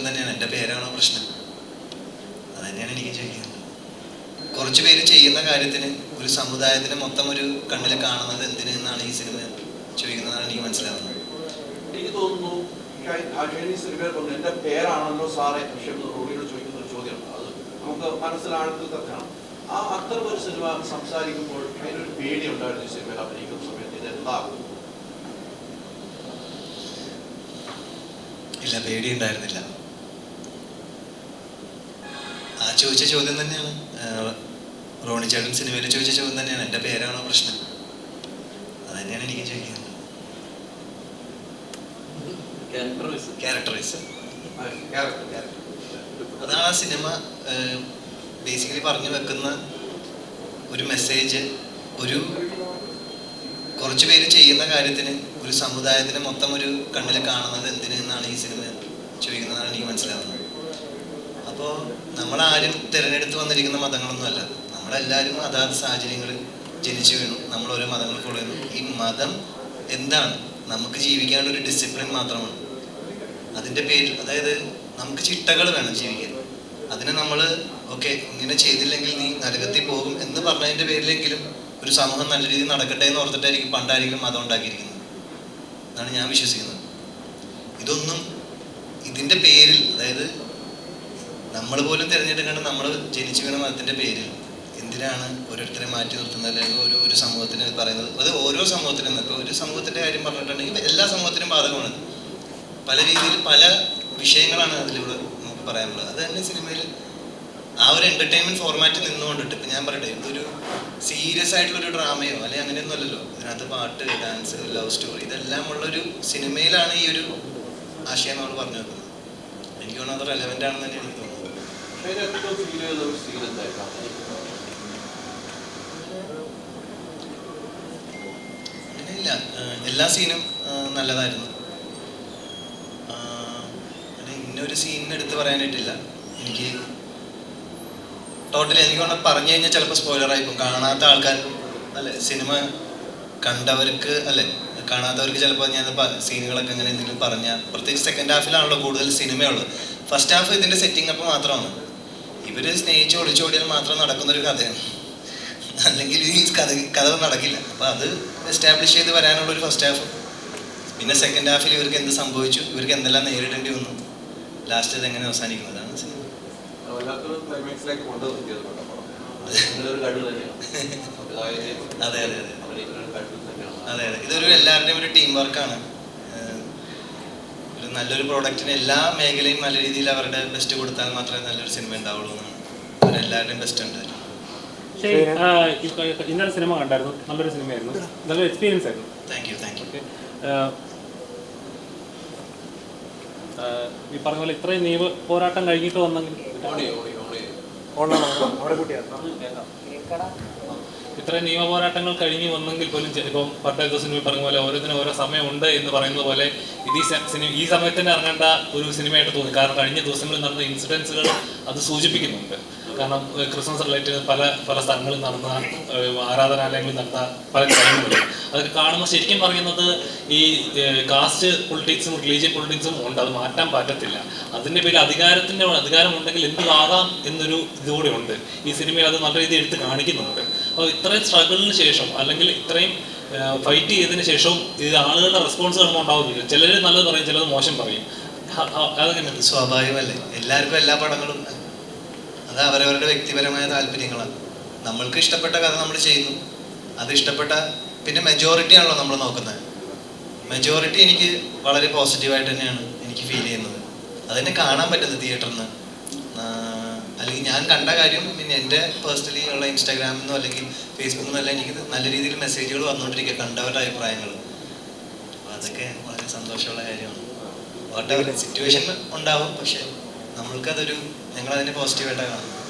ചോദ്യം തന്നെയാണ്, എൻ്റെ പേരാണോ പ്രശ്നം? അത് തന്നെയാണ് എനിക്ക് ചോദിക്കുന്നത്. കുറച്ച് പേര് ചെയ്യുന്ന കാര്യത്തിന് ഒരു സമുദായത്തിന് മൊത്തം ഒരു കണ്ണിൽ കാണുന്നത് എന്തിനാണ് ഈ സിനിമ ചോദിക്കുന്നതാണ് എനിക്ക് മനസ്സിലാവുന്നത്. എനിക്ക് തോന്നുന്നു എൻ്റെ പേരാണല്ലോ സാറേ വിഷയം റോഡിയോട് ചോദിക്കുന്ന ഒരു ചോദ്യമാണ്. അത് നമുക്ക് മനസ്സിലാണെങ്കിൽ തന്നെയാണ്. ആ അത്തരം ഒരു സിനിമ സംസാരിക്കുമ്പോൾ അതിനൊരു പേടി ഉണ്ടായിരുന്നു ഈ സിനിമയിൽ അഭിനയിക്കുന്ന സമയത്ത്. ഇത് എന്താകും? ഇല്ല, പേടി ഉണ്ടായിരുന്നില്ല. ആ ചോദിച്ച ചോദ്യം തന്നെയാണ് റോണി ചേട്ടൻ സിനിമയിൽ ചോദിച്ച ചോദ്യം തന്നെയാണ്, എൻ്റെ പേരാണോ പ്രശ്നം? അത് തന്നെയാണ് എനിക്ക് ചോദിക്കുന്നത്. ക്യാരക്ടറൈസ് അതാണ് ആ സിനിമ ബേസിക്കലി പറഞ്ഞു വെക്കുന്ന ഒരു മെസ്സേജ്. ഒരു കുറച്ച് പേര് ചെയ്യുന്ന കാര്യത്തിന് ഒരു സമുദായത്തിന് മൊത്തം ഒരു കണ്ണിൽ കാണുന്നത് എന്തിനാണ് ഈ സിനിമ ചോദിക്കുന്നതാണ് എനിക്ക് മനസ്സിലാവുന്നത്. അപ്പോൾ നമ്മളാരും തിരഞ്ഞെടുത്ത് വന്നിരിക്കുന്ന മതങ്ങളൊന്നുമല്ല. നമ്മളെല്ലാവരും അതാത് സാഹചര്യങ്ങളിൽ ജനിച്ചു വീണു, നമ്മൾ ഓരോ മതങ്ങൾ ഫോളോ ചെയ്യുന്നു. ഈ മതം എന്താണ്? നമുക്ക് ജീവിക്കാനുള്ള ഒരു ഡിസിപ്ലിൻ മാത്രമാണ്. അതിൻ്റെ പേരിൽ, അതായത് നമുക്ക് ചിട്ടകൾ വേണം ജീവിക്കാൻ. അതിന് നമ്മൾ ഓക്കെ ഇങ്ങനെ ചെയ്തില്ലെങ്കിൽ നീ നരകത്തിൽ പോകും എന്ന് പറഞ്ഞതിൻ്റെ പേരിലെങ്കിലും ഒരു സമൂഹം നല്ല രീതിയിൽ നടക്കട്ടെ എന്ന് ഓർത്തിട്ടായിരിക്കും പണ്ടായിരിക്കും മതം ഉണ്ടാക്കിയിരിക്കുന്നത്. എന്നാണ് ഞാൻ വിശ്വസിക്കുന്നത്. ഇതൊന്നും ഇതിൻ്റെ പേരിൽ, അതായത് നമ്മൾ പോലും തിരഞ്ഞെടുക്കേണ്ട നമ്മൾ ജനിച്ചു വീണ മതത്തിൻ്റെ പേരിൽ എന്തിനാണ് ഓരോരുത്തരെ മാറ്റി നിർത്തുന്നത്? അല്ലെങ്കിൽ ഒരു സമൂഹത്തിന് പറയുന്നത്? അത് ഓരോ സമൂഹത്തിനും, ഇപ്പോൾ ഒരു സമൂഹത്തിൻ്റെ കാര്യം പറഞ്ഞിട്ടുണ്ടെങ്കിൽ എല്ലാ സമൂഹത്തിനും ബാധകമാണ്. പല രീതിയിൽ പല വിഷയങ്ങളാണ് അതിലൂടെ നമുക്ക് പറയാനുള്ളത്. അത് തന്നെ സിനിമയിൽ ആ ഒരു എൻ്റർടൈൻമെൻറ്റ് ഫോർമാറ്റിൽ നിന്നുകൊണ്ടിട്ട്, ഇപ്പം ഞാൻ പറയട്ടെ, ഇതൊരു സീരിയസ് ആയിട്ടുള്ളൊരു ഡ്രാമയോ അല്ലെങ്കിൽ അങ്ങനെയൊന്നും അല്ലല്ലോ. ഇതിനകത്ത് പാട്ട്, ഡാൻസ്, ലവ് സ്റ്റോറി ഇതെല്ലാം ഉള്ളൊരു സിനിമയിലാണ് ഈ ഒരു ആശയം നമ്മൾ പറഞ്ഞു വെക്കുന്നത്. എനിക്ക് തോന്നുന്നത് അത് റെലവൻ്റ് ആണെന്ന് തന്നെ എനിക്ക് തോന്നുന്നത്. അങ്ങനെയില്ല, എല്ലാ സീനും നല്ലതായിരുന്നു. ഇന്നൊരു സീനിന് എടുത്ത് പറയാനായിട്ടില്ല. എനിക്ക് ടോട്ടലി എനിക്ക് വേണം പറഞ്ഞു കഴിഞ്ഞാൽ ചിലപ്പോൾ സ്പോയിലറായിരിക്കും. കാണാത്ത ആൾക്കാർ അല്ലെ, സിനിമ കണ്ടവർക്ക് അല്ലെ, കാണാത്തവർക്ക് ചിലപ്പോൾ ഞാൻ സീനുകളൊക്കെ അങ്ങനെ എന്തെങ്കിലും പറഞ്ഞാൽ, പ്രത്യേകിച്ച് സെക്കൻഡ് ഹാഫിലാണല്ലോ കൂടുതൽ സിനിമയുള്ളത്. ഫസ്റ്റ് ഹാഫ് ഇതിൻ്റെ സെറ്റിംഗ് അപ്പ് മാത്രമാണ്. ഇവർ സ്നേഹിച്ച് ഒളിച്ചോടിയാൽ മാത്രം നടക്കുന്നൊരു കഥയാണ്, അല്ലെങ്കിൽ ഈ കഥ നടക്കില്ല. അപ്പോൾ അത് എസ്റ്റാബ്ലിഷ് ചെയ്ത് വരാനുള്ളൊരു ഫസ്റ്റ് ഹാഫ്. പിന്നെ സെക്കൻഡ് ഹാഫിൽ ഇവർക്ക് എന്ത് സംഭവിച്ചു, ഇവർക്ക് എന്തെല്ലാം നേരിടേണ്ടി വന്നു, ലാസ്റ്റ് ഇത് എങ്ങനെ അവസാനിക്കുന്നതാണ് സിനിമ. അതെ അതെ അതെ അതെ അതെ ഇതൊരു എല്ലാവരുടെയും ഒരു ടീം വർക്കാണ്. ഒരു നല്ലൊരു പ്രോഡക്റ്റിന് എല്ലാ മേഖലയും നല്ല രീതിയിൽ അവരുടെ ബെസ്റ്റ് കൊടുത്താൽ മാത്രമേ നല്ലൊരു സിനിമ ഉണ്ടാവുള്ളൂ എന്നാണ്. അവരെല്ലാവരുടെയും ബെസ്റ്റ് ഉണ്ട്. ഇന്നലെ സിനിമ കണ്ടായിരുന്നു, നല്ലൊരു സിനിമയായിരുന്നു, നല്ലൊരു എക്സ്പീരിയൻസ് ആയിരുന്നു. Thank you. ഈ പറഞ്ഞ പോലെ ഇത്രയും നിയമ പോരാട്ടം കഴിഞ്ഞിട്ട് വന്നെങ്കിൽ, ഇത്രയും നിയമ പോരാട്ടങ്ങൾ കഴിഞ്ഞ് വന്നെങ്കിൽ പോലും ഇപ്പം പട്ടേൽ സിനിമ പറഞ്ഞ പോലെ ഓരോന്നിനും ഓരോ സമയമുണ്ട് എന്ന് പറയുന്നത് പോലെ ഈ സമയത്തിന് ഇറങ്ങേണ്ട ഒരു സിനിമയായിട്ട് തോന്നി. കാരണം കഴിഞ്ഞ ദിവസങ്ങളിൽ നടന്ന ഇൻസിഡൻസുകൾ അത് സൂചിപ്പിക്കുന്നുണ്ട്. കാരണം ക്രിസ്മസ് റിലേറ്റഡ് പല സ്ഥലങ്ങളിൽ നടന്ന ആരാധനാലയങ്ങളിൽ നടന്ന പല കാര്യങ്ങളും അതൊക്കെ കാണുമ്പോൾ ശരിക്കും പറയുന്നത് ഈ കാസ്റ്റ് പൊളിറ്റിക്സും റിലീജിയൻ പൊളിറ്റിക്സും ഉണ്ട്, അത് മാറ്റാൻ പറ്റത്തില്ല. അതിൻ്റെ പേരിൽ അധികാരമുണ്ടെങ്കിൽ എന്തുമാകാം എന്നൊരു ഇതുകൂടെ ഉണ്ട് ഈ സിനിമയിൽ. അത് നല്ല രീതിയിൽ എടുത്ത് കാണിക്കുന്നുണ്ട്. അപ്പോൾ ഇത്രയും സ്ട്രഗിളിന് ശേഷം അല്ലെങ്കിൽ ഇത്രയും ഫൈറ്റ് ചെയ്തതിന് ശേഷവും ഇത് ആളുകളുടെ റെസ്പോൺസ് കാണുമ്പോൾ ഉണ്ടാവുന്നില്ല. ചിലർ നല്ലത് പറയും, ചിലത് മോശം പറയും. അതെങ്ങനെ? സ്വാഭാവികമല്ലേ, എല്ലാവർക്കും എല്ലാ പടങ്ങളും അത് അവരവരുടെ വ്യക്തിപരമായ താല്പര്യങ്ങളാണ്. നമ്മൾക്ക് ഇഷ്ടപ്പെട്ട കഥ നമ്മൾ ചെയ്യുന്നു, അത് ഇഷ്ടപ്പെട്ട, പിന്നെ മെജോറിറ്റി ആണല്ലോ നമ്മൾ നോക്കുന്നത്. മെജോറിറ്റി എനിക്ക് വളരെ പോസിറ്റീവായിട്ട് തന്നെയാണ് എനിക്ക് ഫീൽ ചെയ്യുന്നത്. അതെന്നെ കാണാൻ പറ്റുന്നത് തിയേറ്ററിൽ നിന്ന്. അല്ലെങ്കിൽ ഞാൻ കണ്ട കാര്യം, പിന്നെ എൻ്റെ പേഴ്സണലി ഉള്ള ഇൻസ്റ്റാഗ്രാമിൽ നിന്നോ അല്ലെങ്കിൽ ഫേസ്ബുക്കിൽ നിന്നോ എല്ലാം എനിക്ക് നല്ല രീതിയിൽ മെസ്സേജുകൾ വന്നുകൊണ്ടിരിക്കുക, കണ്ടവരുടെ അഭിപ്രായങ്ങൾ. അപ്പോൾ അതൊക്കെ വളരെ സന്തോഷമുള്ള കാര്യമാണ്. വാട്ട് എവർ സിറ്റുവേഷൻ ഉണ്ടാവും, പക്ഷെ നമ്മൾക്കതൊരു, ഞങ്ങളതിനെ പോസിറ്റീവായിട്ടാണ് കാണുന്നത്.